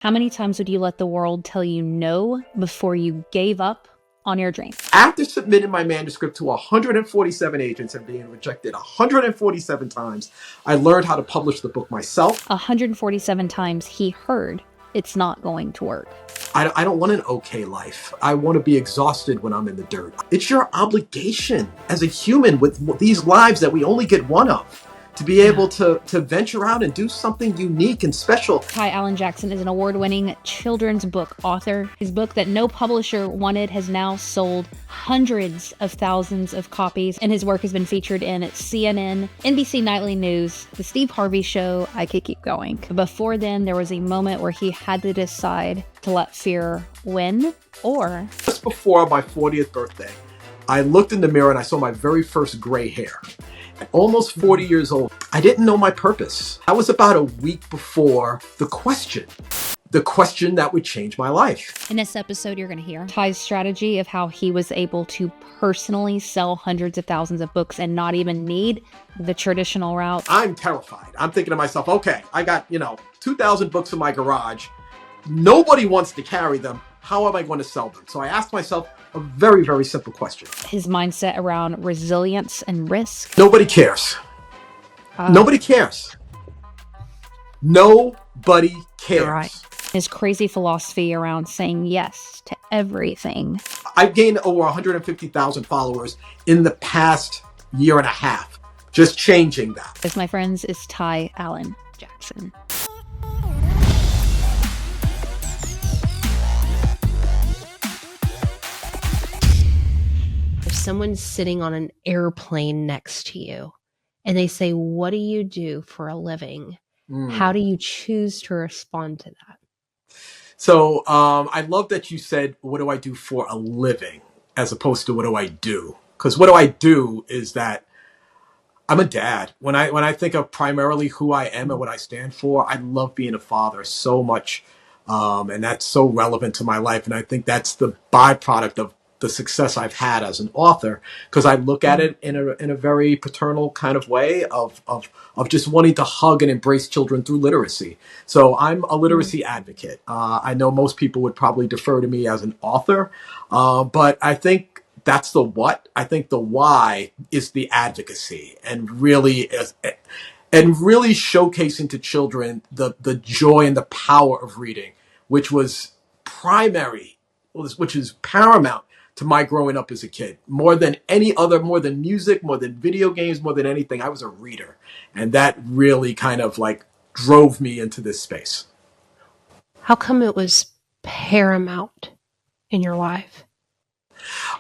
How many times would you let the world tell you no before you gave up on your dream? After submitting my manuscript to 147 agents and being rejected 147 times, I learned how to publish the book myself. 147 times he heard it's not going to work. I don't want an okay life. I want to be exhausted when I'm in the dirt. It's your obligation as a human with these lives that we only get one of, to be able to venture out and do something unique and special. Ty Allan Jackson is an award-winning children's book author. His book that no publisher wanted has now sold hundreds of thousands of copies, and his work has been featured in CNN, NBC Nightly News, The Steve Harvey Show. I could keep going. Before then, there was a moment where he had to decide to let fear win or... Just before my 40th birthday, I looked in the mirror and I saw my very first gray hair. At almost 40 years old, I didn't know my purpose. I was about a week before the question that would change my life. In this episode, you're going to hear Ty's strategy of how he was able to personally sell hundreds of thousands of books and not even need the traditional route. I'm terrified. I'm thinking to myself, okay, I got, 2,000 books in my garage. Nobody wants to carry them. How am I going to sell them? So I asked myself a very, very simple question. His mindset around resilience and risk. Nobody cares. Nobody cares. Nobody cares. Right. His crazy philosophy around saying yes to everything. I've gained over 150,000 followers in the past year and a half. Just changing that. This, my friends, is Ty Allan Jackson. If someone's sitting on an airplane next to you and they say, "What do you do for a living?" How do you choose to respond to that? So I love that you said, "What do I do for a living?" as opposed to "What do I do?" Because what do I do is that I'm a dad. When I think of primarily who I am and what I stand for, I love being a father so much, and that's so relevant to my life. And I think that's the byproduct of the success I've had as an author, because I look at it in a very paternal kind of way of just wanting to hug and embrace children through literacy. So I'm a literacy advocate. I know most people would probably defer to me as an author, but I think that's the what. I think the why is the advocacy, and really showcasing to children the joy and the power of reading, which was which is paramount to my growing up as a kid. More than any other, more than music, more than video games, more than anything, I was a reader. And that really kind of drove me into this space. How come it was paramount in your life?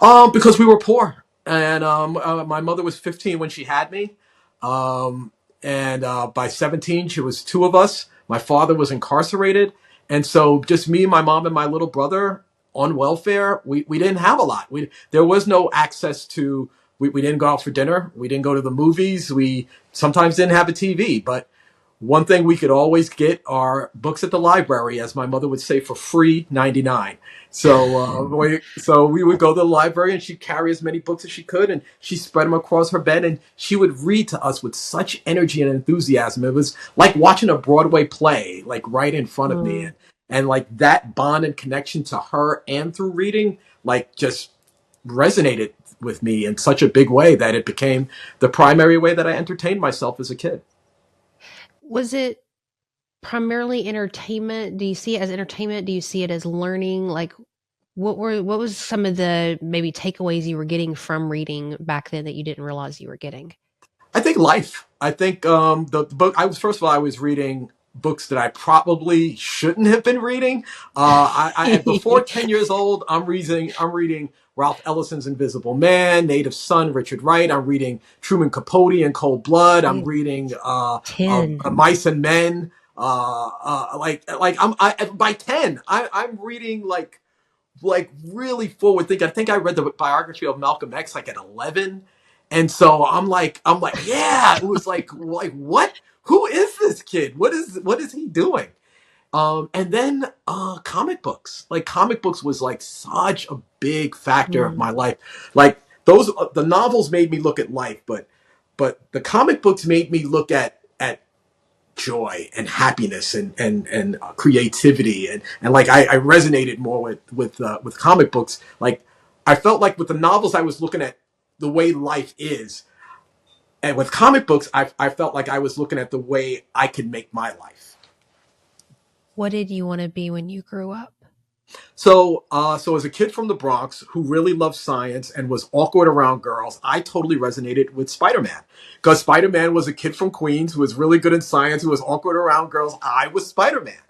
Because we were poor. And my mother was 15 when she had me. And by 17, she was two of us. My father was incarcerated. And so just me, my mom, and my little brother on welfare, we didn't have a lot. There was no access to, we didn't go out for dinner. We didn't go to the movies. We sometimes didn't have a TV. But one thing we could always get are books at the library, as my mother would say, for free 99. So we would go to the library, and she'd carry as many books as she could, and she spread them across her bed, and she would read to us with such energy and enthusiasm. It was like watching a Broadway play, right in front of me. And that bond and connection to her and through reading, just resonated with me in such a big way that it became the primary way that I entertained myself as a kid. Was it primarily entertainment? Do you see it as entertainment? Do you see it as learning? What was some of the maybe takeaways you were getting from reading back then that you didn't realize you were getting? I think life. I think the book. I was reading books that I probably shouldn't have been reading. Before 10 years old, I'm reading Ralph Ellison's Invisible Man, Native Son, Richard Wright. I'm reading Truman Capote in Cold Blood. I'm reading Mice and Men. By 10, I'm reading really forward thinking. I think I read the biography of Malcolm X at 11. And so I'm like, yeah, it was like what? Who is this kid? What is he doing? And then comic books. Comic books was such a big factor of my life. The novels made me look at life, but the comic books made me look at joy and happiness and creativity and like I resonated more with comic books. Like I felt like with the novels I was looking at the way life is, and with comic books I felt like I was looking at the way I could make my life. What did you want to be when you grew up? So as a kid from the Bronx who really loved science and was awkward around girls, I totally resonated with Spider-Man. Because Spider-Man was a kid from Queens who was really good in science, who was awkward around girls. I was Spider-Man.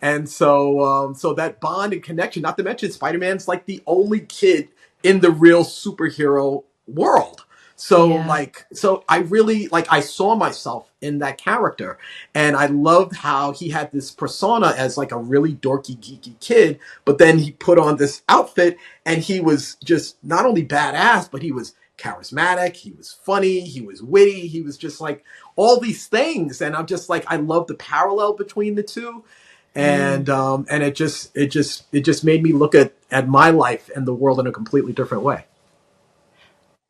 And so that bond and connection, not to mention Spider-Man's like the only kid in the real superhero world. Yeah. So I really like I saw myself in that character, and I loved how he had this persona as like a really dorky, geeky kid, but then he put on this outfit and he was just not only badass, but he was charismatic, he was funny, he was witty, he was just like all these things. And I'm just like, I love the parallel between the two. Mm. And it just made me look at my life and the world in a completely different way.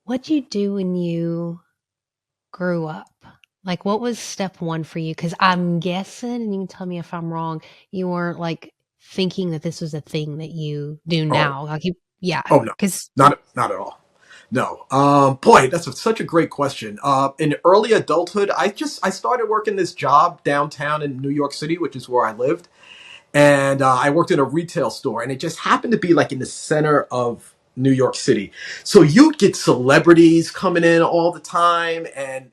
What'd you do when you grew up? Like, what was step one for you? Because I'm guessing, and you can tell me if I'm wrong, you weren't like thinking that this was a thing that you do Oh, now. Like, you, yeah, oh no, because not at all. No. Boy, such a great question. In early adulthood, I started working this job downtown in New York City, which is where I lived, and I worked in a retail store, and it just happened to be like in the center of New York City. So you'd get celebrities coming in all the time, and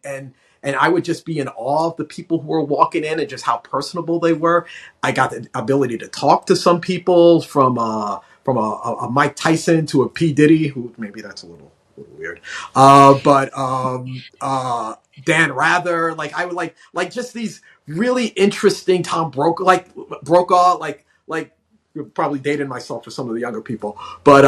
I would just be in awe of the people who were walking in and just how personable they were. I got the ability to talk to some people from a Mike Tyson to a P Diddy, who maybe that's a little weird, but Dan Rather, like I would like just these really interesting Tom Brokaw, like you're probably dating myself for some of the younger people, but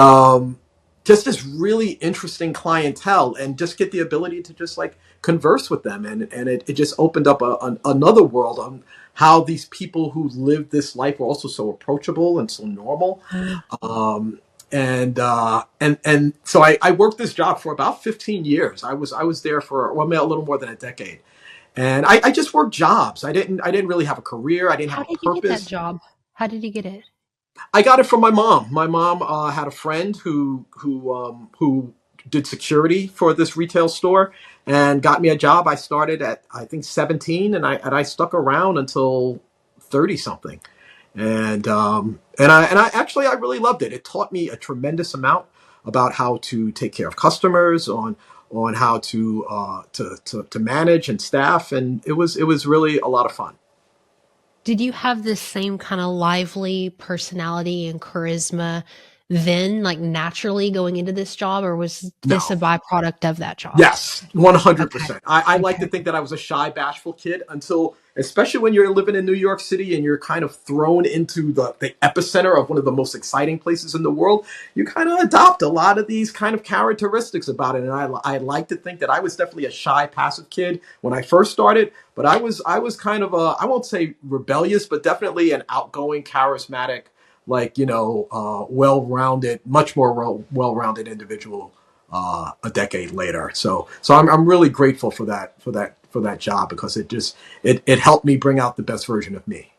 just this really interesting clientele, and just get the ability to just like converse with them, and it just opened up another world on how these people who lived this life were also so approachable and so normal. um, and so I worked this job for about 15 years. I was there for well, a little more than a decade, and I just worked jobs. I didn't really have a career. I didn't have how a did you get that purpose. job? How did you get it? I got it from my mom. My mom had a friend who did security for this retail store and got me a job. I started at I think 17, and I stuck around until 30 something. And I actually I really loved it. It taught me a tremendous amount about how to take care of customers, on how to manage and staff, and it was really a lot of fun. Did you have this same kind of lively personality and charisma then, like naturally going into this job, or was this No. a byproduct of that job? Yes, Okay. 100%. I like to Okay. think that I was a shy, bashful kid until, especially when you're living in New York City and you're kind of thrown into the epicenter of one of the most exciting places in the world, you kind of adopt a lot of these kind of characteristics about it. And I like to think that I was definitely a shy, passive kid when I first started, but I was kind of I won't say rebellious, but definitely an outgoing, charismatic, like, well-rounded, much more well-rounded individual a decade later. So I'm really grateful for that job, because it helped me bring out the best version of me.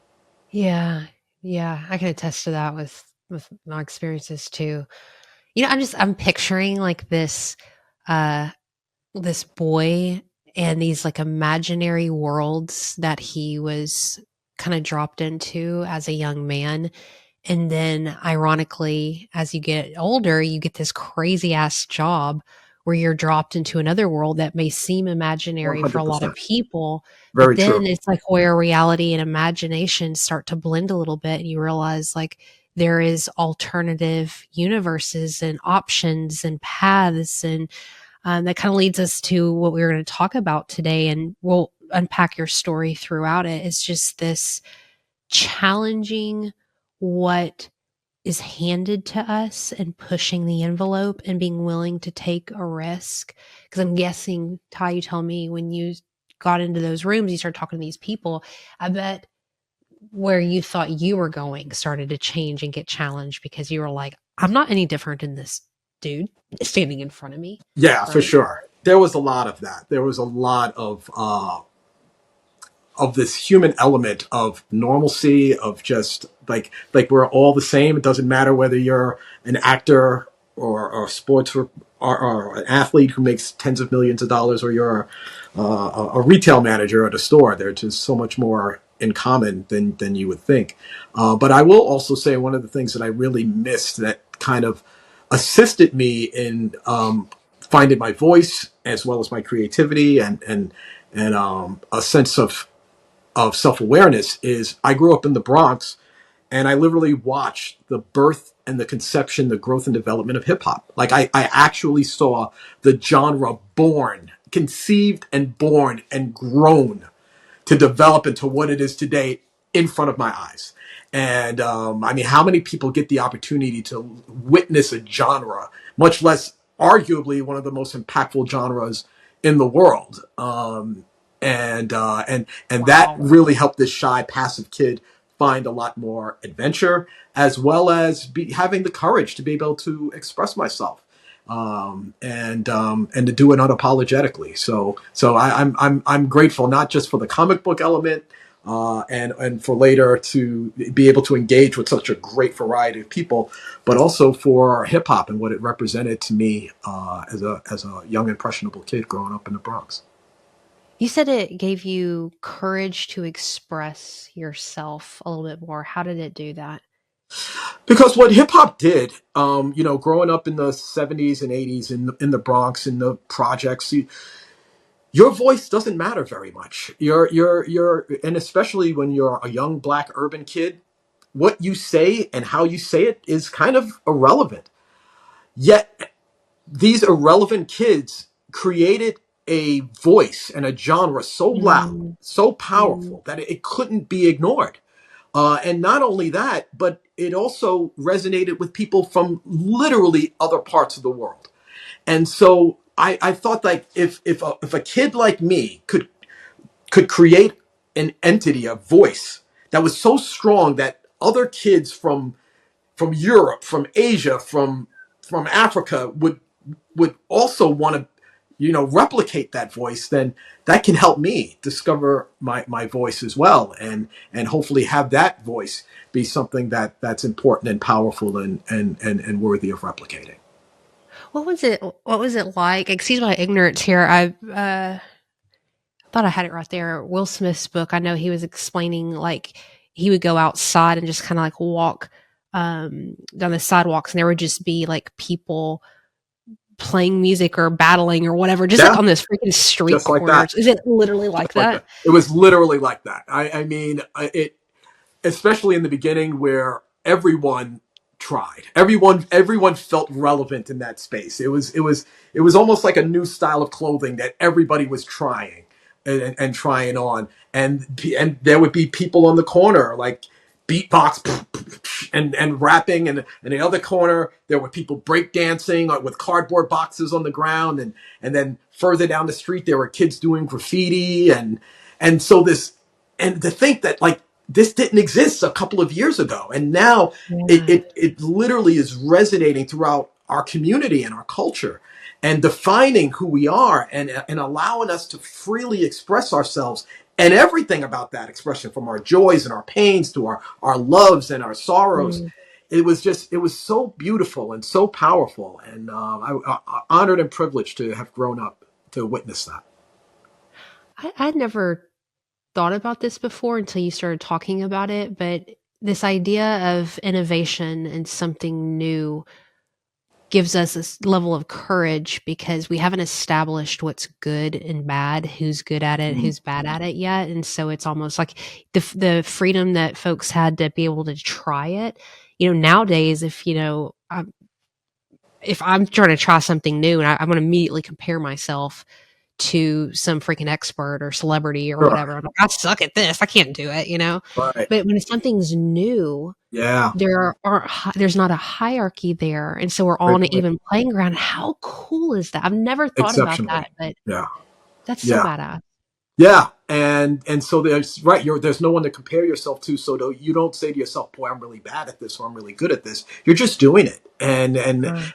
Yeah. Yeah, I can attest to that with my experiences too. I'm picturing like uh this boy and these like imaginary worlds that he was kind of dropped into as a young man. And then ironically, as you get older, you get this crazy ass job where you're dropped into another world that may seem imaginary for a lot of 100%. people. But Very true. then it's like where reality and imagination start to blend a little bit, and you realize like there is alternative universes and options and paths. And that kind of leads us to what we were going to talk about today. And we'll unpack your story throughout it. It's just this challenging what is handed to us and pushing the envelope and being willing to take a risk. Because I'm guessing, Ty, you tell me when you got into those rooms, you started talking to these people. I bet where you thought you were going started to change and get challenged because you were like, I'm not any different than this dude standing in front of me. Yeah, for Right. sure. There was a lot of that. There was a lot of this human element of normalcy, of just like we're all the same. It doesn't matter whether you're an actor or a sports or an athlete who makes tens of millions of dollars, or you're a retail manager at a store. There's just so much more in common than you would think. But I will also say one of the things that I really missed that kind of assisted me in finding my voice as well as my creativity and a sense of self-awareness is I grew up in the Bronx, and I literally watched the birth and the conception, the growth and development of hip hop. Like I actually saw the genre born, conceived and born and grown to develop into what it is today in front of my eyes. And I mean, how many people get the opportunity to witness a genre, much less arguably one of the most impactful genres in the world? And that Wow. really helped this shy, passive kid find a lot more adventure, as well as having the courage to be able to express myself and to do it unapologetically. So I'm grateful not just for the comic book element, and for later to be able to engage with such a great variety of people, but also for hip hop and what it represented to me as a young impressionable kid growing up in the Bronx. You said it gave you courage to express yourself a little bit more. How did it do that? Because what hip hop did, growing up in the '70s and '80s in the Bronx, in the projects, your voice doesn't matter very much. And especially when you're a young black urban kid, what you say and how you say it is kind of irrelevant. Yet these irrelevant kids created a voice and a genre so loud, Mm, so mm, powerful that it couldn't be ignored. And not only that, but it also resonated with people from literally other parts of the world. And so I thought, like, if a kid like me could create an entity, a voice that was so strong that other kids from Europe, from Asia, from Africa would also want to, replicate that voice, then that can help me discover my voice as well, and hopefully have that voice be something that's important and powerful and worthy of replicating. What was it like? Excuse my ignorance here. I thought I had it right there. Will Smith's book, I know he was explaining, like, he would go outside and just kinda, like, walk, down the sidewalks, and there would just be, like, people playing music or battling or whatever, just, like, Yeah, on those freaking street just like that. corners. Is it literally like Just like that? that. It was literally like that. I mean, it especially in the beginning where everyone tried, everyone felt relevant in that space. It was almost like a new style of clothing that everybody was trying and trying on, and there would be people on the corner like beatbox and rapping, and the other corner there were people breakdancing with cardboard boxes on the ground, and then further down the street there were kids doing graffiti, and so this, and to think that, like, this didn't exist a couple of years ago, and now it, Yeah. it it literally is resonating throughout our community and our culture, and defining who we are, and allowing us to freely express ourselves and everything about that expression, from our joys and our pains to our loves and our sorrows. Mm. It was so beautiful and so powerful, and I honored and privileged to have grown up to witness that. I'd never thought about this before until you started talking about it, but this idea of innovation and something new gives us this level of courage because we haven't established what's good and bad, who's good at it, Mhm. who's bad at it yet, and so it's almost like the freedom that folks had to be able to try it. Nowadays, if I'm trying to try something new and I'm gonna immediately compare myself to some freaking expert or celebrity or Sure. whatever. I'm like, "I suck at this. I can't do it," you know? Right. But when something's new, Yeah. there's not a hierarchy there, and so we're all Great on an point. even playing ground. How cool is that? I've never thought about Exceptionally. that, but Yeah. that's so Yeah. badass. Yeah. And so there's right. There's no one to compare yourself to. So you don't say to yourself, "Boy, I'm really bad at this," or "I'm really good at this." You're just doing it Uh,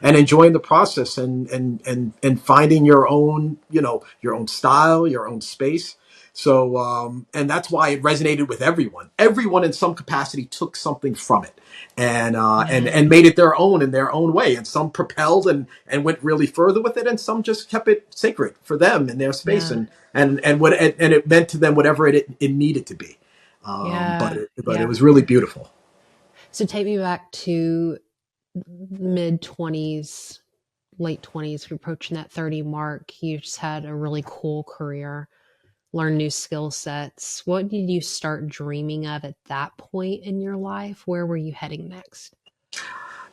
and enjoying the process, and finding your own, your own style, your own space. So, and that's why it resonated with everyone. Everyone in some capacity took something from it, and made it their own in their own way. And some propelled and went really further with it, and some just kept it sacred for them in their space, Yeah. and it meant to them whatever it needed to be. Yeah. But it Yeah. was really beautiful. So take me back to mid 20s, late 20s, you're approaching that 30 mark. You just had a really cool career, learn new skill sets. What did you start dreaming of at that point in your life? Where were you heading next?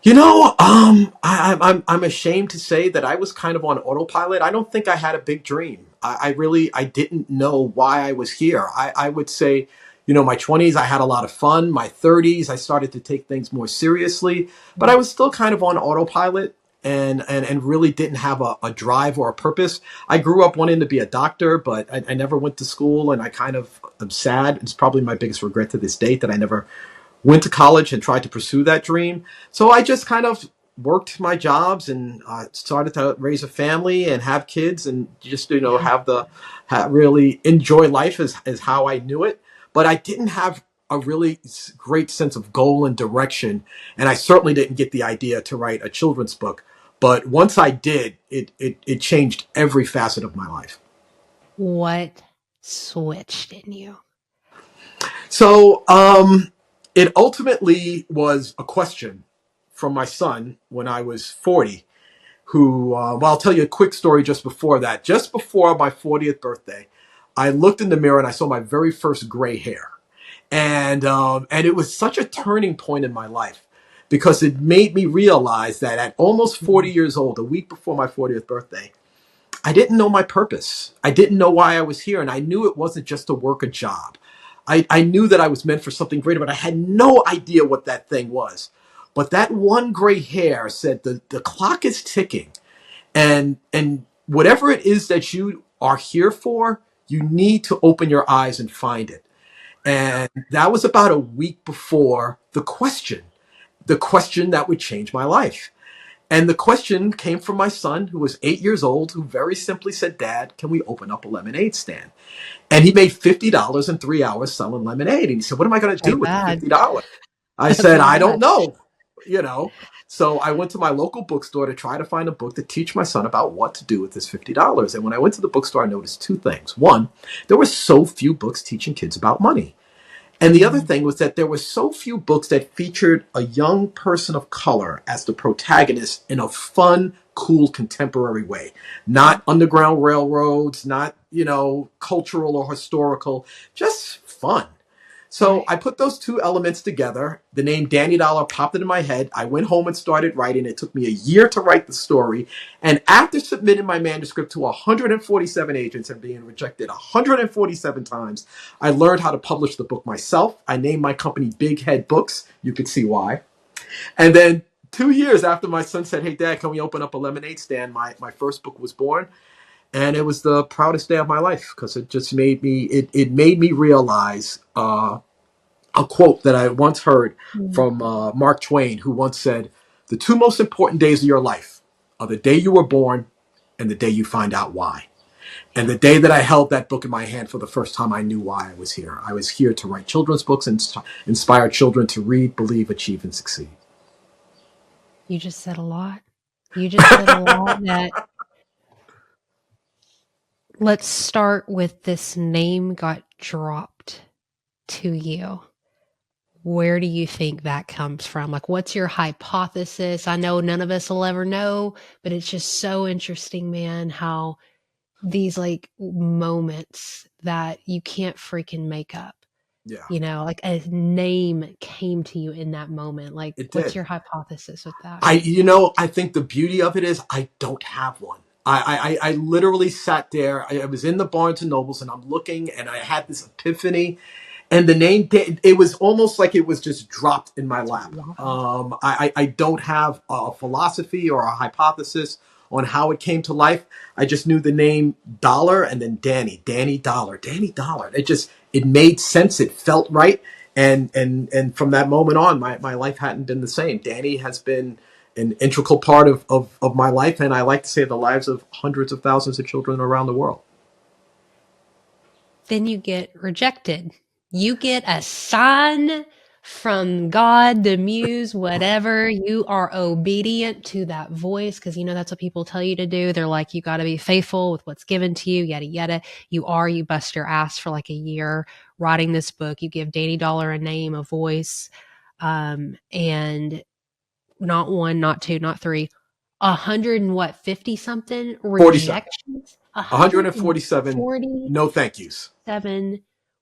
I'm ashamed to say that I was kind of on autopilot. I don't think I had a big dream. I didn't know why I was here. I would say, my 20s, I had a lot of fun. My 30s, I started to take things more seriously, but I was still kind of on autopilot and really didn't have a drive or a purpose. I grew up wanting to be a doctor, but I never went to school, and I kind of am sad. It's probably my biggest regret to this date that I never went to college and tried to pursue that dream. So I just kind of worked my jobs and started to raise a family and have kids and just Yeah. really enjoy life as how I knew it. But I didn't have a really great sense of goal and direction, and I certainly didn't get the idea to write a children's book. But once I did, it changed every facet of my life. What switched in you? So it ultimately was a question from my son when I was 40, who, well, I'll tell you a quick story just before that. Just before my 40th birthday, I looked in the mirror and I saw my very first gray hair. And it was such a turning point in my life because it made me realize that at almost 40 years old, a week before my 40th birthday, I didn't know my purpose. I didn't know why I was here. And I knew it wasn't just to work a job. I knew that I was meant for something greater, but I had no idea what that thing was. But that one gray hair said the clock is ticking. And whatever it is that you are here for, you need to open your eyes and find it. And that was about a week before the question that would change my life. And the question came from my son, who was 8 years old, who very simply said, "Dad, can we open up a lemonade stand?" And he made $50 in 3 hours selling lemonade. And he said, "What am I going to do Ain't with the bad. $50?" I That's said, not "I don't bad. know." You know, so I went to my local bookstore to try to find a book to teach my son about what to do with this $50. And when I went to the bookstore, I noticed two things. One, there were so few books teaching kids about money. And the other Mhm. thing was that there were so few books that featured a young person of color as the protagonist in a fun, cool, contemporary way. Not Underground Railroads, not, cultural or historical, just fun. So Right. I put those two elements together. The name Danny Dollar popped into my head. I went home and started writing. It took me a year to write the story. And after submitting my manuscript to 147 agents and being rejected 147 times, I learned how to publish the book myself. I named my company Big Head Books. You could see why. And then 2 years after my son said, "Hey, Dad, can we open up a lemonade stand?" My first book was born. And it was the proudest day of my life because it just it made me realize a quote that I once heard Mm. from Mark Twain, who once said, "The two most important days of your life are the day you were born and the day you find out why." And the day that I held that book in my hand for the first time, I knew why I was here. I was here to write children's books and inspire children to read, believe, achieve, and succeed. You just said a lot. You just said a lot that let's start with this name got dropped to you. Where do you think that comes from? Like, what's your hypothesis? I know none of us will ever know, but it's just so interesting, man, how these like moments that you can't freaking make up, Yeah, like a name came to you in that moment. Like, it what's did. your hypothesis with that? I think the beauty of it is I don't have one. I literally sat there. I was in the Barnes and Nobles and I'm looking and I had this epiphany. And the name, it was almost like it was just dropped in my lap. Wow. I don't have a philosophy or a hypothesis on how it came to life. I just knew the name Dollar and then Danny Dollar, Danny Dollar. It made sense. It felt right. And from that moment on, my life hadn't been the same. Danny has been an integral part of my life. And I like to say the lives of hundreds of thousands of children around the world. then you get rejected. You get a sign from God, the muse, whatever. You are obedient to that voice because you know that's what people tell you to do. They're like, you got to be faithful with what's given to you, yada, yada. You bust your ass for like a year writing this book. You give Danny Dollar a name, a voice, and not one, not two, not three, 50 something 47. rejections, 147. 147. No thank yous.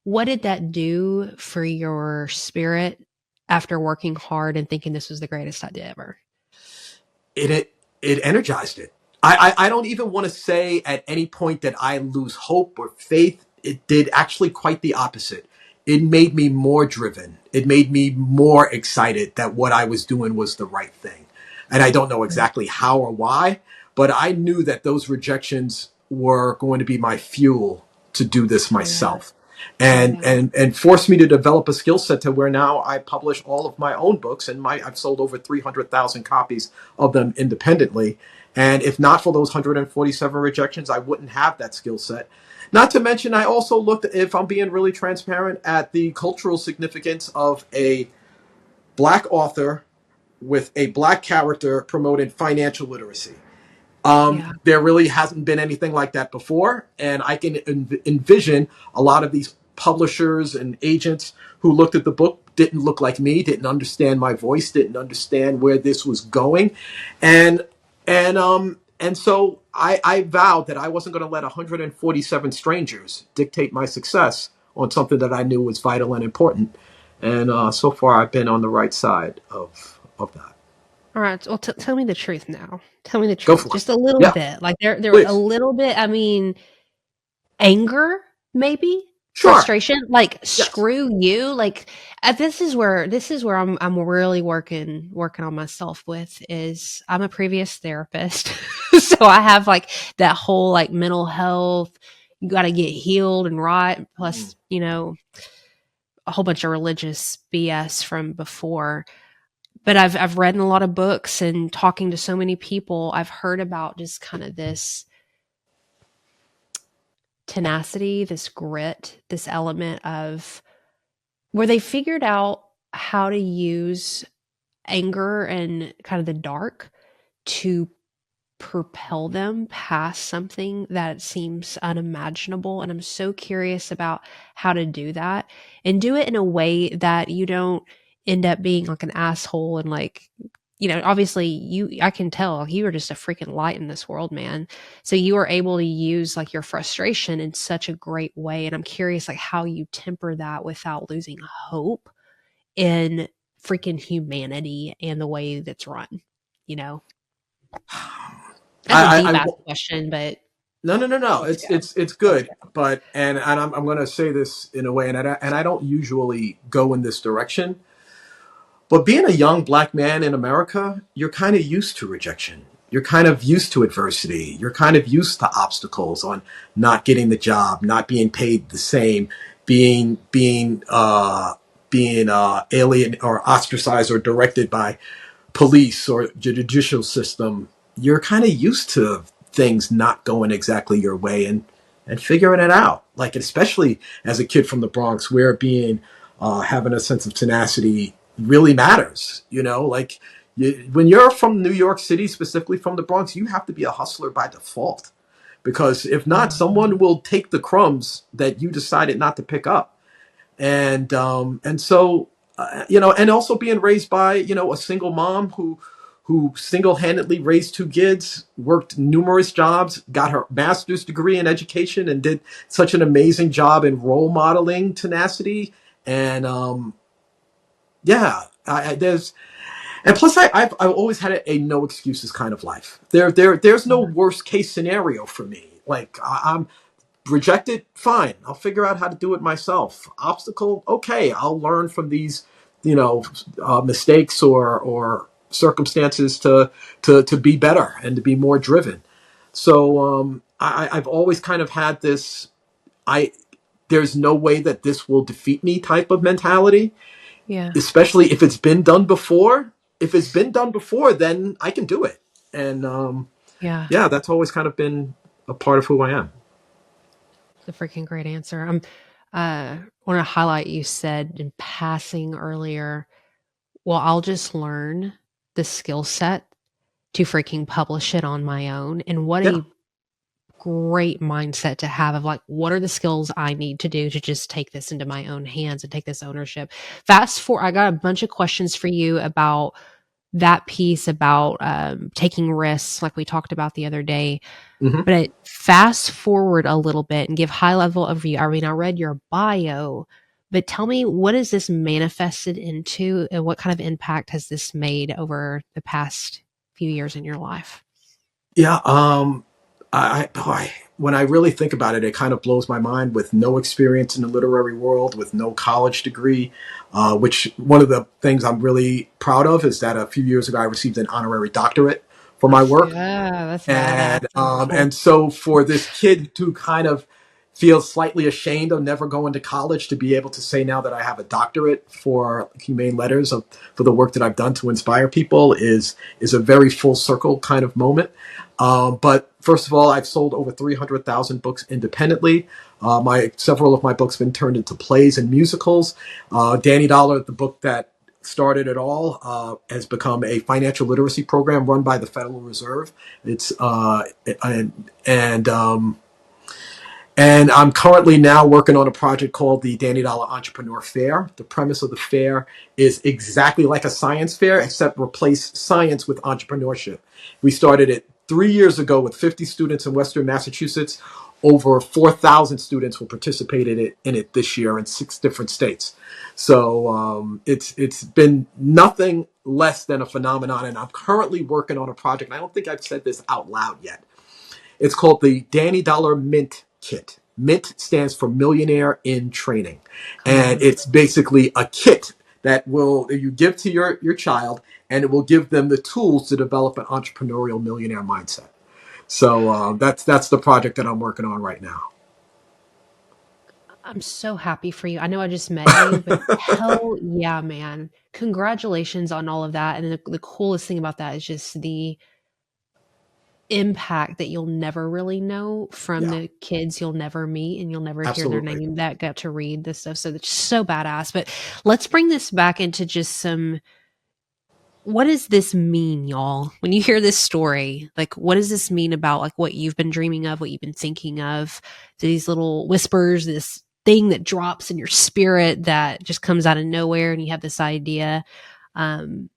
What did that do for your spirit after working hard and thinking this was the greatest idea ever? It energized it. I don't even want to say at any point that I lose hope or faith. It did actually quite the opposite. It made me more driven. It made me more excited that what I was doing was the right thing. And I don't know exactly how or why, but I knew that those rejections were going to be my fuel to do this Yeah. myself. And forced me to develop a skill set to where now I publish all of my own books, and I've sold over 300,000 copies of them independently. And if not for those 147 rejections, I wouldn't have that skill set. Not to mention, I also looked, if I'm being really transparent, at the cultural significance of a black author with a black character promoting financial literacy. Yeah. There really hasn't been anything like that before. And I can envision a lot of these publishers and agents who looked at the book, didn't look like me, didn't understand my voice, didn't understand where this was going. And, and so I vowed that I wasn't going to let 147 strangers dictate my success on something that I knew was vital and important. And so far, I've been on the right side of that. All right. Well, tell me the truth now. Tell me the Go truth. for it. Just a little Yeah, bit. Like there a please. little bit. I mean, anger, maybe Sure. frustration. Like Yes. screw you. Like this is where I'm really working on myself with. Is I'm a previous therapist, so I have like that whole like mental health. You got to get healed and right. Plus, you know, a whole bunch of religious BS from before. But I've read in a lot of books and talking to so many people, I've heard about just kind of this tenacity, this grit, this element of where they figured out how to use anger and kind of the dark to propel them past something that seems unimaginable. And I'm so curious about how to do that and do it in a way that you don't end up being like an asshole and like, you know, obviously I can tell you are just a freaking light in this world, man. So you are able to use like your frustration in such a great way. And I'm curious like how you temper that without losing hope in freaking humanity and the way that's run, you know? That's a deep I ass question, but no. let's go. It's Let's good, go. but and I'm going to say this in a way, and I don't usually go in this direction, but being a young black man in America, you're kind of used to rejection. You're kind of used to adversity. You're kind of used to obstacles on not getting the job, not being paid the same, being alien or ostracized or directed by police or judicial system. You're kind of used to things not going exactly your way and figuring it out. Like especially as a kid from the Bronx, where being having a sense of tenacity really matters. You know, like when you're from New York City, specifically from the Bronx, you have to be a hustler by default because if not, someone will take the crumbs that you decided not to pick up. And so you know, and also being raised by a single mom who single-handedly raised two kids, worked numerous jobs, got her master's degree in education, and did such an amazing job in role modeling tenacity. And yeah, there's and plus I've always had a no excuses kind of life. There's no worst case scenario for me. Like I'm rejected, fine. I'll figure out how to do it myself. Obstacle, okay. I'll learn from these, mistakes or circumstances to be better and to be more driven. So I've always kind of had this. I There's no way that this will defeat me type of mentality, Yeah. especially if it's been done before. If it's been done before, then I can do it. And Yeah. yeah, that's always kind of been a part of who I am. a freaking great answer. Want to highlight you said in passing earlier, well, I'll just learn the skill set to freaking publish it on my own. And what Yeah. a great mindset to have of like, what are the skills I need to do to just take this into my own hands and take this ownership? Fast forward, I got a bunch of questions for you about that piece about taking risks, like we talked about the other day. Hmm. But fast forward a little bit and give high level overview. I mean, I read your bio, but tell me, what has this manifested into and what kind of impact has this made over the past few years in your life? Yeah. Boy, when I really think about it, it kind of blows my mind. With no experience in the literary world, with no college degree, which one of the things I'm really proud of is that a few years ago I received an honorary doctorate for my work. Yeah, that's badass. That's And cool. so for this kid to kind of feel slightly ashamed of never going to college, to be able to say now that I have a doctorate for humane letters for the work that I've done to inspire people is a very full circle kind of moment. But first of all, I've sold over 300,000 books independently. My several of my books have been turned into plays and musicals. Danny Dollar, the book that started it all, has become a financial literacy program run by the Federal Reserve. It's and and I'm currently now working on a project called the Danny Dollar Entrepreneur Fair. The premise of the fair is exactly like a science fair, except replace science with entrepreneurship. We started it 3 years ago with 50 students in Western Massachusetts. Over 4,000 students will participate in it this year in 6 different states. So it's been nothing less than a phenomenon. And I'm currently working on a project. I don't think I've said this out loud yet. It's called the Danny Dollar Mint Kit. Mint stands for Millionaire in Training. Come And on. it's basically a kit that you give to your child, and it will give them the tools to develop an entrepreneurial millionaire mindset. So that's the project that I'm working on right now. I'm so happy for you. I know I just met you, but hell yeah, man. Congratulations on all of that. And the coolest thing about that is just the impact that you'll never really know from Yeah, the kids you'll never meet and you'll never hear their absolutely. name that got to read this stuff. So it's so badass. But let's bring this back into just some, what does this mean, y'all? When you hear this story, like what does this mean about like what you've been dreaming of, what you've been thinking of, these little whispers, this thing that drops in your spirit that just comes out of nowhere and you have this idea. Um,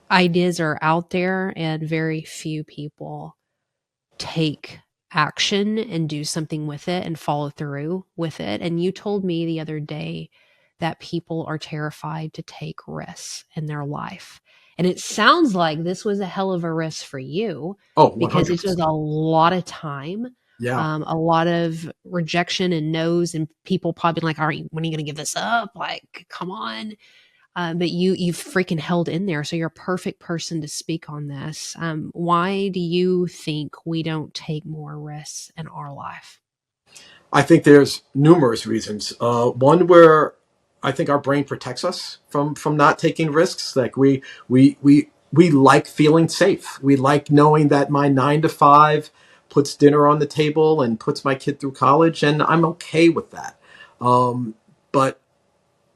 Ideas are out there and very few people take action and do something with it and follow through with it. And you told me the other day that people are terrified to take risks in their life. And it sounds like this was a hell of a risk for you Oh, because it was 100%. a lot of time, Yeah. a lot of rejection and no's, and people probably like, all right, when are you going to give this up? Like, come on. But you've freaking held in there, so you're a perfect person to speak on this. Why do you think we don't take more risks in our life? I think there's numerous reasons. One where I think our brain protects us from not taking risks. Like we like feeling safe. We like knowing that my 9 to 5 puts dinner on the table and puts my kid through college, and I'm okay with that. But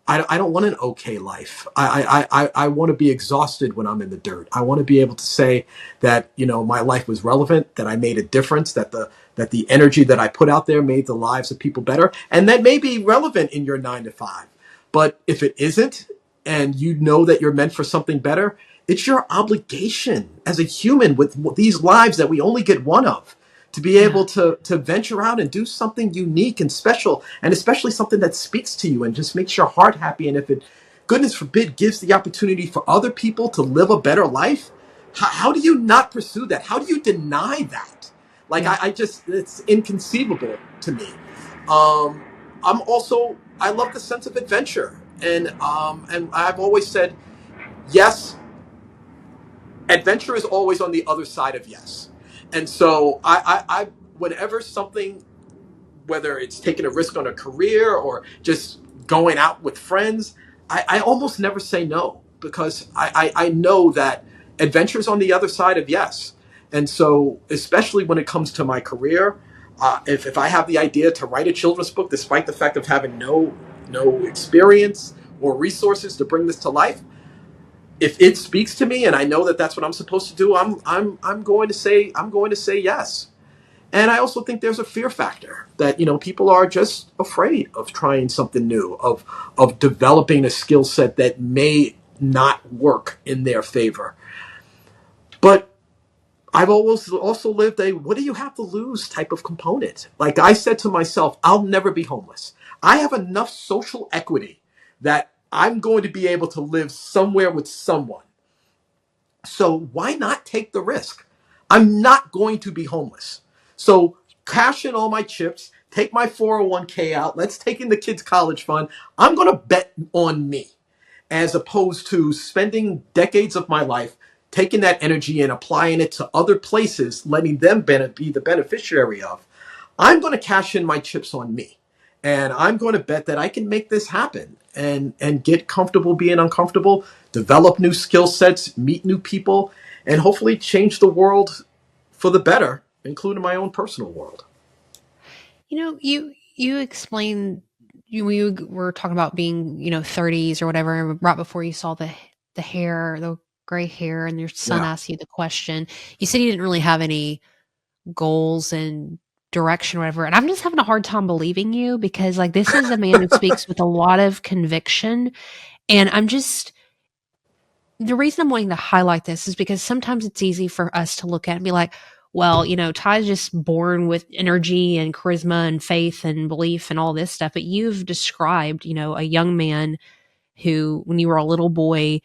I don't want an okay life. I want to be exhausted when I'm in the dirt. I want to be able to say that, my life was relevant, that I made a difference, that the energy that I put out there made the lives of people better. And that may be relevant in your 9 to 5. But if it isn't, and you know that you're meant for something better, it's your obligation as a human with these lives that we only get one of, to be Yeah. able to venture out and do something unique and special, and especially something that speaks to you and just makes your heart happy. And if it, goodness forbid, gives the opportunity for other people to live a better life, how do you not pursue that? How do you deny that? Like, Yeah. I just, it's inconceivable to me. Um, I love the sense of adventure. And I've always said, yes, adventure is always on the other side of yes. And so whenever something, whether it's taking a risk on a career or just going out with friends, I almost never say no, because I know that adventure is on the other side of yes. And so, especially when it comes to my career, If I have the idea to write a children's book, despite the fact of having no experience or resources to bring this to life, if it speaks to me and I know that that's what I'm supposed to do, I'm going to say yes. And I also think there's a fear factor that people are just afraid of trying something new, of developing a skill set that may not work in their favor. But I've always also lived a what do you have to lose type of component. Like I said to myself, I'll never be homeless. I have enough social equity that I'm going to be able to live somewhere with someone. So why not take the risk? I'm not going to be homeless. So cash in all my chips, take my 401k out. Let's take in the kids' college fund. I'm going to bet on me as opposed to spending decades of my life taking that energy and applying it to other places, letting them be the beneficiary of. I'm going to cash in my chips on me. And I'm going to bet that I can make this happen and get comfortable being uncomfortable, develop new skill sets, meet new people, and hopefully change the world for the better, including my own personal world. You explained you were talking about being 30s or whatever right before you saw the hair, the gray hair, and your son Yeah. asked you the question. You said you didn't really have any goals and direction or whatever, and I'm just having a hard time believing you because like this is a man who speaks with a lot of conviction, and the reason I'm wanting to highlight this is because sometimes it's easy for us to look at and be like, well, Ty's just born with energy and charisma and faith and belief and all this stuff. But you've described, a young man who, when you were a little boy,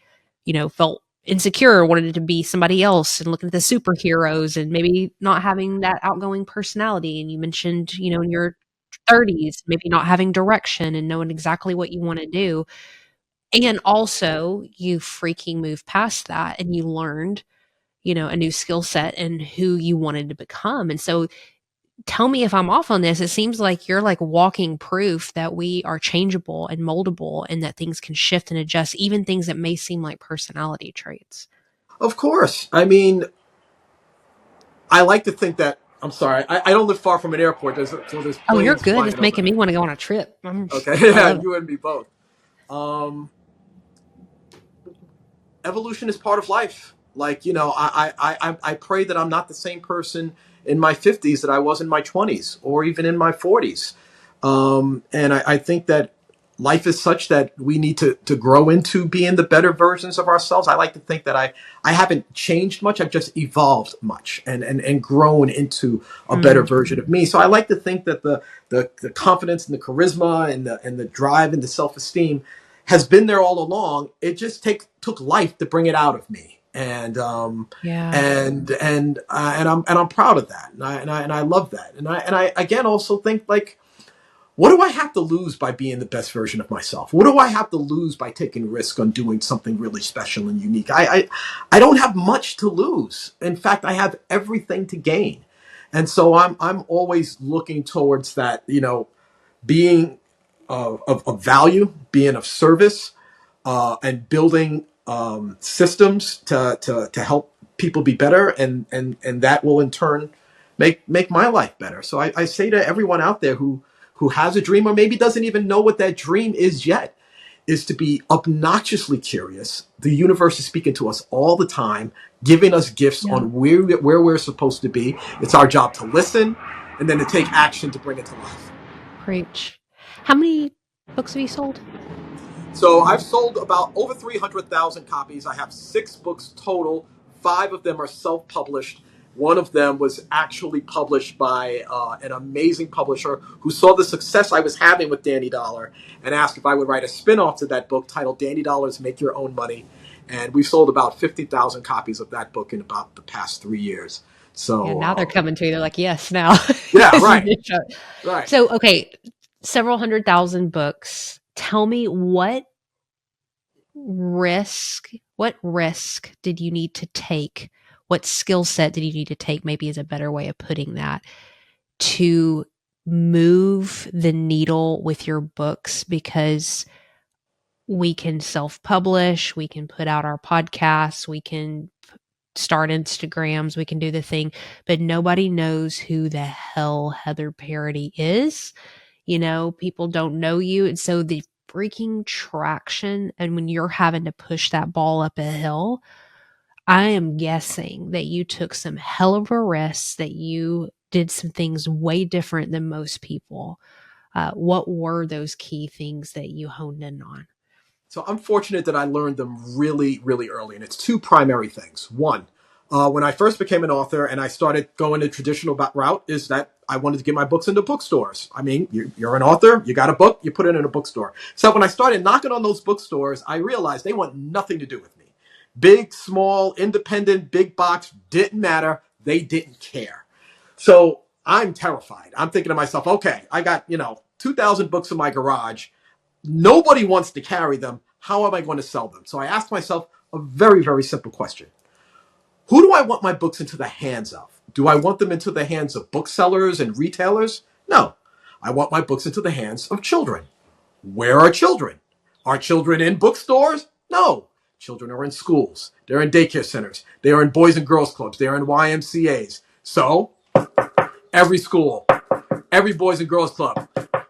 felt insecure, wanted to be somebody else and looking at the superheroes and maybe not having that outgoing personality. And you mentioned, in your 30s, maybe not having direction and knowing exactly what you want to do. And also, you freaking moved past that and you learned, a new skill set and who you wanted to become. And so, tell me if I'm off on this. It seems like you're like walking proof that we are changeable and moldable and that things can shift and adjust, even things that may seem like personality traits. Of course. I mean, I like to think that. I'm sorry. I don't live far from an airport. So there's Oh, you're planes good. flying It's making me overhead. want to go on a trip. Okay. I Yeah, love it. you and me both. Um, Evolution is part of life. Like, I pray that I'm not the same person in my 50s that I was in my 20s or even in my 40s. And I think that life is such that we need to grow into being the better versions of ourselves. I like to think that I haven't changed much. I've just evolved much and grown into a better Mm, version of me. So I like to think that the confidence and the charisma and the drive and the self-esteem has been there all along. It just took life to bring it out of me. yeah. And I'm proud of that. And I love that. And I again also think like, what do I have to lose by being the best version of myself? What do I have to lose by taking risk on doing something really special and unique? I don't have much to lose. In fact, I have everything to gain. And so I'm always looking towards that, being of value, being of service, and building systems to help people be better, and that will in turn make my life better. So I say to everyone out there who has a dream or maybe doesn't even know what that dream is yet, is to be obnoxiously curious. The universe is speaking to us all the time, giving us gifts Yeah. on where we're supposed to be. It's our job to listen and then to take action to bring it to life. Preach. How many books have you sold? So I've sold about over 300,000 copies. I have 6 books total. 5 of them are self-published. One of them was actually published by an amazing publisher who saw the success I was having with Danny Dollar and asked if I would write a spin-off to that book titled Danny Dollar's Make Your Own Money. And we've sold about 50,000 copies of that book in about the past 3 years. Yeah, So, now they're coming to you. They're like, yes, now. yeah, right, right. So, okay, several 100,000 books. Tell me what risk did you need to take? What skill set did you need to take, maybe is a better way of putting that, to move the needle with your books? Because we can self-publish, we can put out our podcasts, we can start Instagrams, we can do the thing, but nobody knows who the hell Heather Parody is. People don't know you. And so the freaking traction, and when you're having to push that ball up a hill, I am guessing that you took some hell of a risk, that you did some things way different than most people. What were those key things that you honed in on? So I'm fortunate that I learned them really, really early. And it's two primary things. One, when I first became an author and I started going the traditional route, is that I wanted to get my books into bookstores. I mean, you're an author, you got a book, you put it in a bookstore. So when I started knocking on those bookstores, I realized they want nothing to do with me. Big, small, independent, big box, didn't matter. They didn't care. So I'm terrified. I'm thinking to myself, okay, I got, 2,000 books in my garage. Nobody wants to carry them. How am I going to sell them? So I asked myself a very, very simple question. Who do I want my books into the hands of? Do I want them into the hands of booksellers and retailers? No. I want my books into the hands of children. Where are children? Are children in bookstores? No. Children are in schools. They're in daycare centers. They are in boys and girls clubs. They are in YMCAs. So every school, every boys and girls club,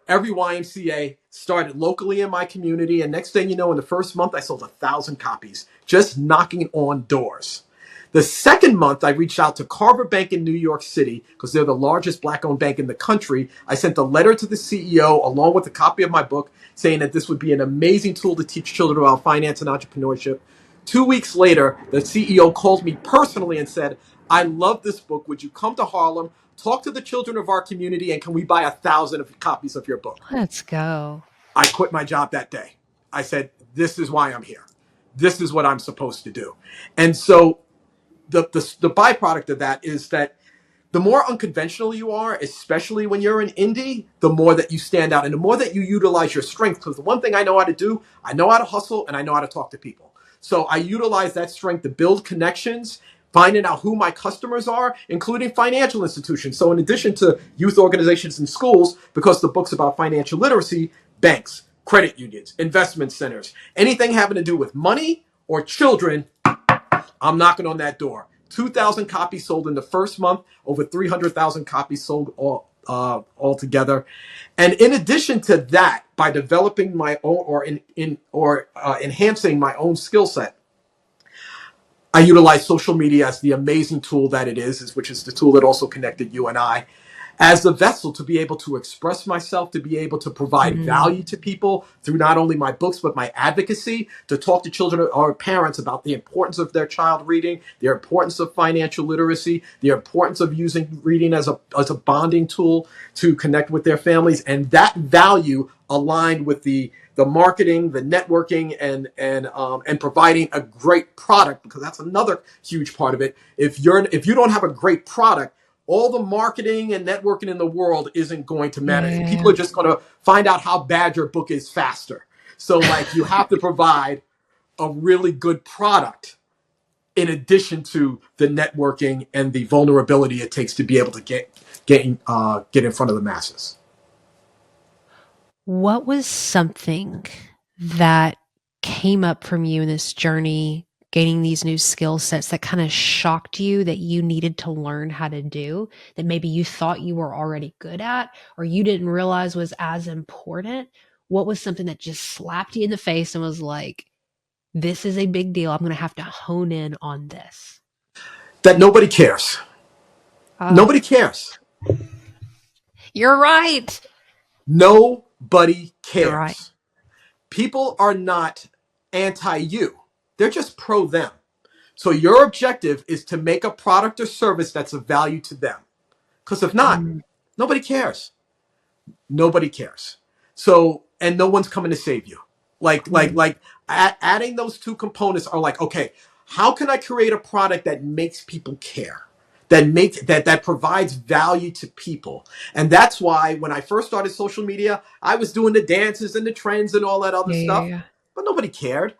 every YMCA started locally in my community. And next thing you know, in the first month, I sold 1,000 copies just knocking on doors. The second month, I reached out to Carver Bank in New York City because they're the largest Black-owned bank in the country. I sent a letter to the CEO along with a copy of my book saying that this would be an amazing tool to teach children about finance and entrepreneurship. 2 weeks later, the CEO called me personally and said, I love this book. Would you come to Harlem, talk to the children of our community, and can we buy 1,000 copies of your book? Let's go. I quit my job that day. I said, this is why I'm here. This is what I'm supposed to do. And so the byproduct of that is that the more unconventional you are, especially when you're an indie, the more that you stand out and the more that you utilize your strength. Because the one thing I know how to do, I know how to hustle and I know how to talk to people. So I utilize that strength to build connections, finding out who my customers are, including financial institutions. So in addition to youth organizations and schools, because the book's about financial literacy, banks, credit unions, investment centers, anything having to do with money or children, I'm knocking on that door. 2,000 copies sold in the first month, over 300,000 copies sold all together. And in addition to that, by developing my own enhancing my own skill set, I utilize social media as the amazing tool that it is, which is the tool that also connected you and I, as the vessel to be able to express myself, to be able to provide value to people through not only my books, but my advocacy, to talk to children or parents about the importance of their child reading, the importance of financial literacy, the importance of using reading as a bonding tool to connect with their families. And that value aligned with the marketing, the networking, and providing a great product, because that's another huge part of it. If you don't have a great product, all the marketing and networking in the world isn't going to matter. Yeah. People are just going to find out how bad your book is faster. So like you have to provide a really good product in addition to the networking and the vulnerability it takes to be able to get in front of the masses. What was something that came up from you in this journey, gaining these new skill sets, that kind of shocked you, that you needed to learn how to do, that maybe you thought you were already good at, or you didn't realize was as important? What was something that just slapped you in the face and was like, this is a big deal. I'm going to have to hone in on this? That nobody cares. Nobody cares. You're right. Nobody cares. You're right. People are not anti-you. They're just pro-them. So your objective is to make a product or service that's of value to them. Because if not, nobody cares. Nobody cares. So, and no one's coming to save you. Adding those two components are like, okay, how can I create a product that makes people care? That provides value to people. And that's why when I first started social media, I was doing the dances and the trends and all that other stuff, but nobody cared.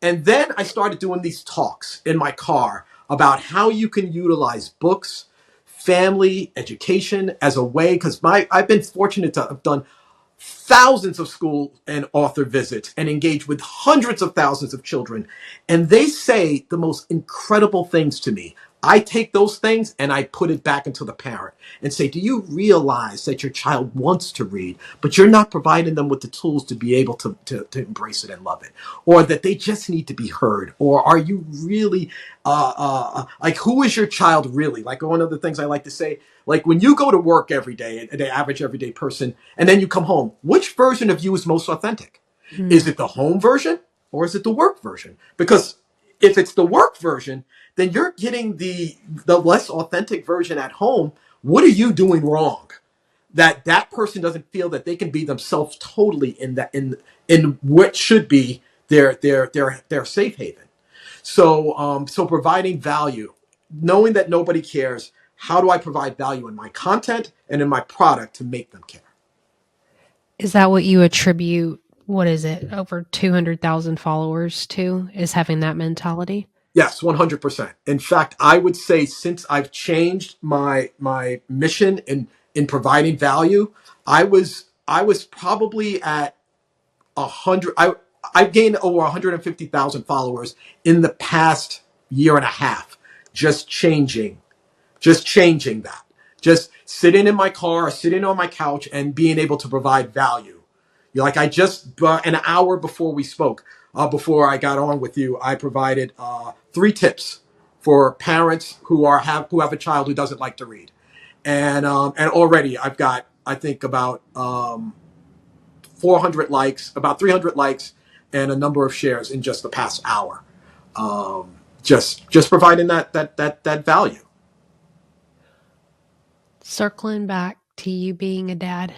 And then I started doing these talks in my car about how you can utilize books, family, education as a way, because I've been fortunate to have done thousands of school and author visits and engage with hundreds of thousands of children. And they say the most incredible things to me. I take those things and I put it back into the parent and say, do you realize that your child wants to read, but you're not providing them with the tools to be able to embrace it and love it? Or that they just need to be heard? Or are you really, like, who is your child really? Like, one of the things I like to say, like, when you go to work every day, the average everyday person, and then you come home, which version of you is most authentic? Is it the home version or is it the work version? Because if it's the work version, then you're getting the less authentic version at home. What are you doing wrong that person doesn't feel that they can be themselves totally in what should be their safe haven? So providing value, knowing that nobody cares. How do I provide value in my content and in my product to make them care? Is that what you attribute, what is it, over 200,000 followers to, is having that mentality? Yes, 100%. In fact, I would say since I've changed my mission in providing value, I was probably at 100. I've gained over 150,000 followers in the past year and a half, just changing that. Just sitting in my car, sitting on my couch, and being able to provide value. Like, I just an hour before we spoke, before I got on with you, I provided 3 tips for parents who have a child who doesn't like to read, and already I've got, I think, about 400 likes, about 300 likes, and a number of shares in just the past hour. Just providing that value. Circling back to you being a dad,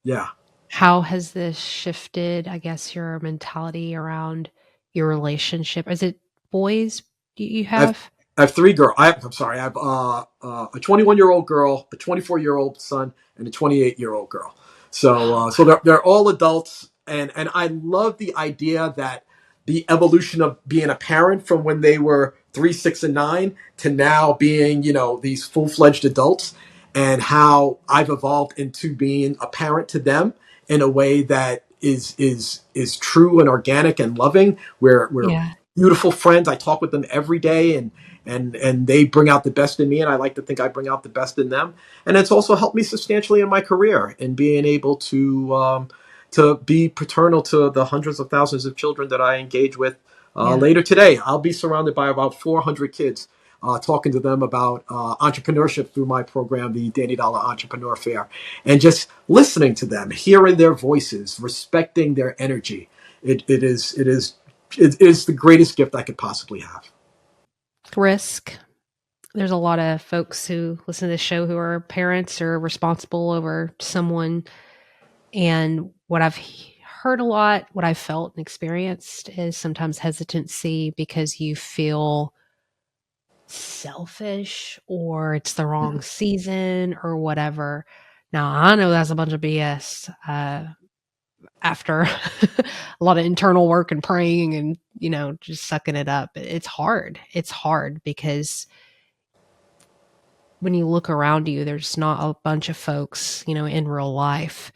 Yeah. how has this shifted, I guess, your mentality around your relationship? Is it boys you I've have? I have 3 girls. I'm sorry. I have a 21-year-old girl, a 24-year-old son, and a 28-year-old girl. So they're all adults, and I love the idea that the evolution of being a parent from when they were 3, 6, and 9 to now being, these full-fledged adults, and how I've evolved into being a parent to them in a way that is true and organic and loving. We're Yeah. beautiful friends. I talk with them every day, and they bring out the best in me, and I like to think I bring out the best in them. And it's also helped me substantially in my career in being able to be paternal to the hundreds of thousands of children that I engage with. Yeah. Later today, I'll be surrounded by about 400 kids, talking to them about entrepreneurship through my program, the Danny Dollar Entrepreneur Fair, and just listening to them, hearing their voices, respecting their energy. It is the greatest gift I could possibly have. Risk. There's a lot of folks who listen to this show who are parents or responsible over someone. And what I've heard a lot, what I've felt and experienced is sometimes hesitancy because you feel selfish or it's the wrong season or whatever. Now, I know that's a bunch of BS. After a lot of internal work and praying and, just sucking it up. It's hard. It's hard because when you look around you, there's not a bunch of folks, in real life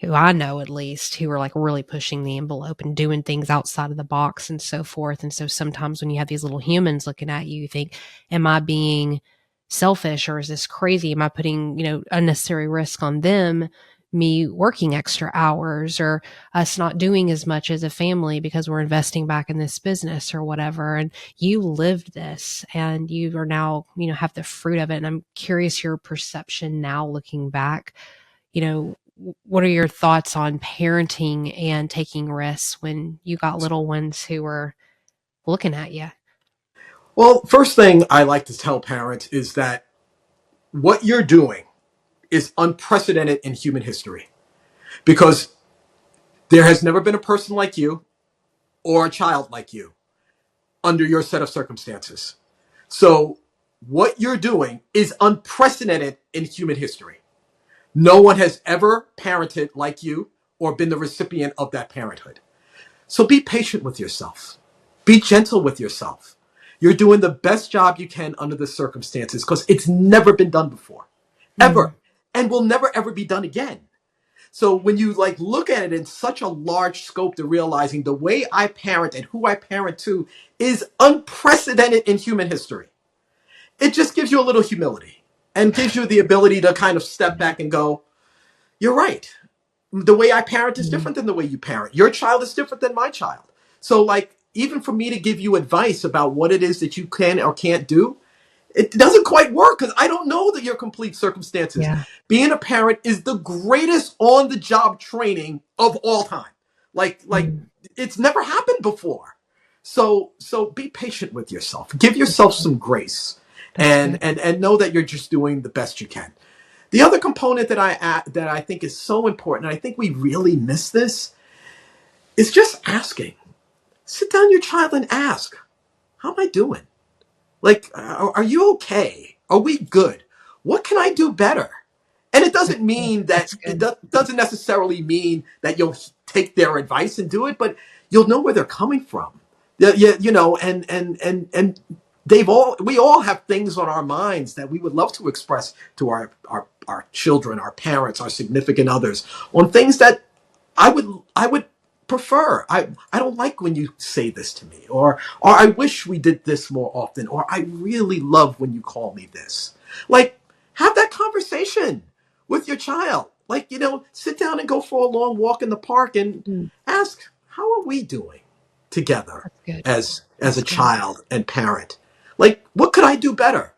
who I know at least who are like really pushing the envelope and doing things outside of the box and so forth. And so sometimes when you have these little humans looking at you, you think, am I being selfish or is this crazy? Am I putting, unnecessary risk on them? Me working extra hours or us not doing as much as a family because we're investing back in this business or whatever. And you lived this and you are now, have the fruit of it. And I'm curious your perception now looking back, what are your thoughts on parenting and taking risks when you got little ones who were looking at you? Well, first thing I like to tell parents is that what you're doing is unprecedented in human history, because there has never been a person like you or a child like you under your set of circumstances. So what you're doing is unprecedented in human history. No one has ever parented like you or been the recipient of that parenthood. So be patient with yourself. Be gentle with yourself. You're doing the best job you can under the circumstances because it's never been done before, Mm. ever, and will never, ever be done again. So when you like look at it in such a large scope, to realizing the way I parent and who I parent to is unprecedented in human history. It just gives you a little humility and gives you the ability to kind of step back and go, you're right. The way I parent is different than the way you parent. Your child is different than my child. So like, even for me to give you advice about what it is that you can or can't do, it doesn't quite work because I don't know that your complete circumstances. Yeah. Being a parent is the greatest on the job training of all time. Like it's never happened before. So be patient with yourself. Give yourself some grace, That's good. and know that you're just doing the best you can. The other component that I think is so important, and I think we really miss this, is just asking. Sit down your child and ask, how am I doing? Like, are you okay? Are we good? What can I do better? And it doesn't mean that That's it good. doesn't necessarily mean that you'll take their advice and do it, but you'll know where they're coming from. Yeah, you know, and we all have things on our minds that we would love to express to our children, our parents, our significant others, on things that I would prefer. I don't like when you say this to me, or I wish we did this more often, or I really love when you call me this. Like, have that conversation with your child. Like, sit down and go for a long walk in the park and Mm, ask, how are we doing together That's good. as That's a good. child and parent? Like, what could I do better?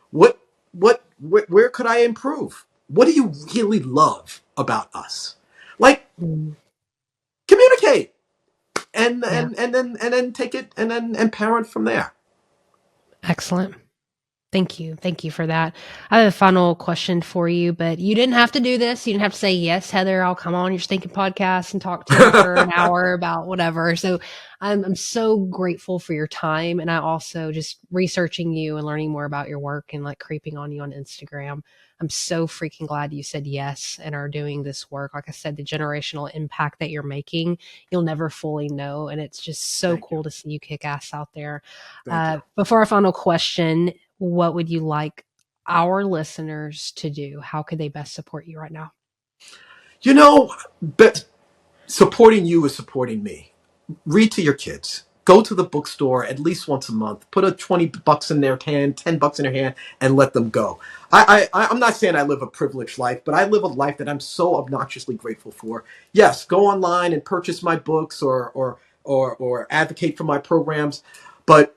Where could I improve? What do you really love about us? Like, Mm, communicate, and Yeah. then take it, and parent from there. Excellent. Thank you. Thank you for that. I have a final question for you, but you didn't have to do this. You didn't have to say, yes, Heather, I'll come on your stinking podcast and talk to you for an hour about whatever. So I'm so grateful for your time. And I also just researching you and learning more about your work and like creeping on you on Instagram. I'm so freaking glad you said yes and are doing this work. Like I said, the generational impact that you're making, you'll never fully know. And it's just so Thank you. cool to see you kick ass out there. Thank you. Before our final question, what would you like our listeners to do? How could they best support you right now? You know, but supporting you is supporting me. Read to your kids. Go to the bookstore at least once a month. Put a $20 in their hand, $10 in their hand, and let them go. I'm not saying I live a privileged life, but I live a life that I'm so obnoxiously grateful for. Yes, go online and purchase my books, or advocate for my programs, but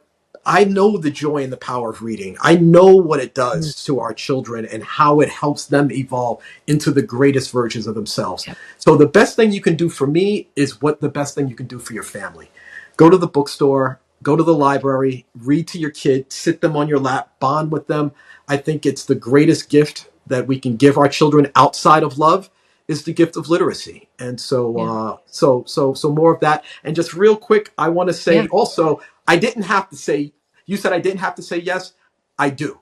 I know the joy and the power of reading. I know what it Mm, does to our children and how it helps them evolve into the greatest versions of themselves. Yep. So the best thing you can do for me is what the best thing you can do for your family. Go to the bookstore, go to the library, read to your kid, sit them on your lap, bond with them. I think it's the greatest gift that we can give our children outside of love is the gift of literacy. And so, Yeah. so more of that. And just real quick, I want to say Yeah. also, I didn't have to say, you said I didn't have to say yes. I do.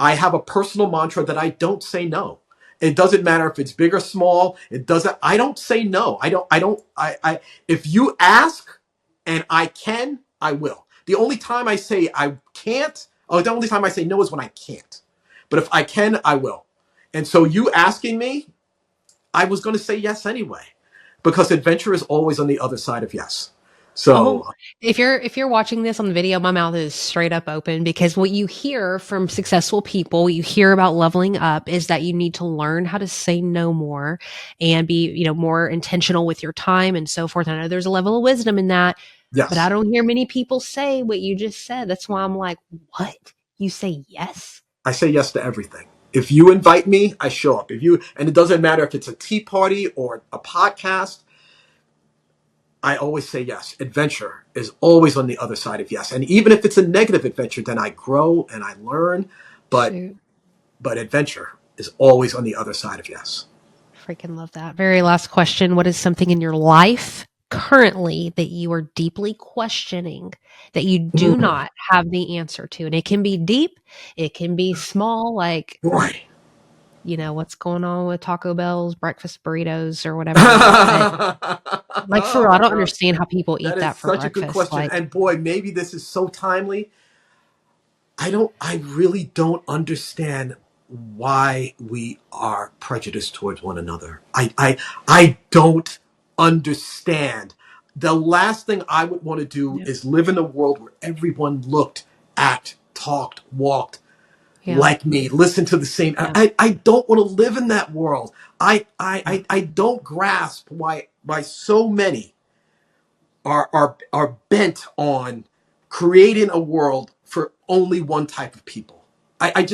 I have a personal mantra that I don't say no. It doesn't matter if it's big or small. I don't say no. If you ask and I can, I will. The only time I say I can't, or the only time I say no is when I can't. But if I can, I will. And so you asking me, I was going to say yes anyway, because adventure is always on the other side of yes. Oh, So if you're watching this on the video, my mouth is straight up open because what you hear from successful people, you hear about leveling up is that you need to learn how to say no more and be, more intentional with your time and so forth. I know there's a level of wisdom in that, but I yes, don't hear many people say what you just said. That's why I'm like, what? You say yes? I say yes to everything. If you invite me, I show up. And it doesn't matter if it's a tea party or a podcast, I always say yes. Adventure is always on the other side of yes. And even if it's a negative adventure, then I grow and I learn. But Shoot. but adventure is always on the other side of yes. Freaking love that. Very last question. What is something in your life currently that you are deeply questioning that you do Mm, not have the answer to? And it can be deep, it can be small, like, boy. what's going on with Taco Bell's breakfast burritos or whatever it is. But like for Oh real, I my don't God. understand how people That eat is that for such a good breakfast. question. Like, And boy, maybe this is so timely. I really don't understand why we are prejudiced towards one another. I don't understand. The last thing I would want to do Yeah. is live in a world where everyone looked, act, talked, walked Yeah. like me, listen to the same. Yeah. I don't want to live in that world. I don't grasp why so many are bent on creating a world for only one type of people. I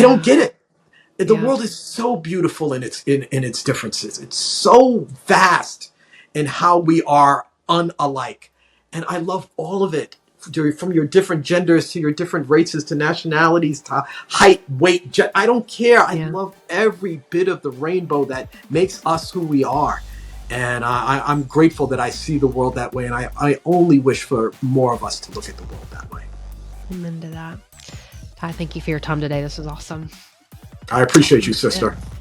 don't get it. The Yeah. world is so beautiful in its differences. It's so vast in how we are unalike, and I love all of it. From your different genders to your different races to nationalities to height, weight. I don't care. I Yeah. love every bit of the rainbow that makes us who we are. And I'm grateful that I see the world that way. And I only wish for more of us to look at the world that way. Amen to that. Ty, thank you for your time today. This was awesome. I appreciate you, sister. Yeah.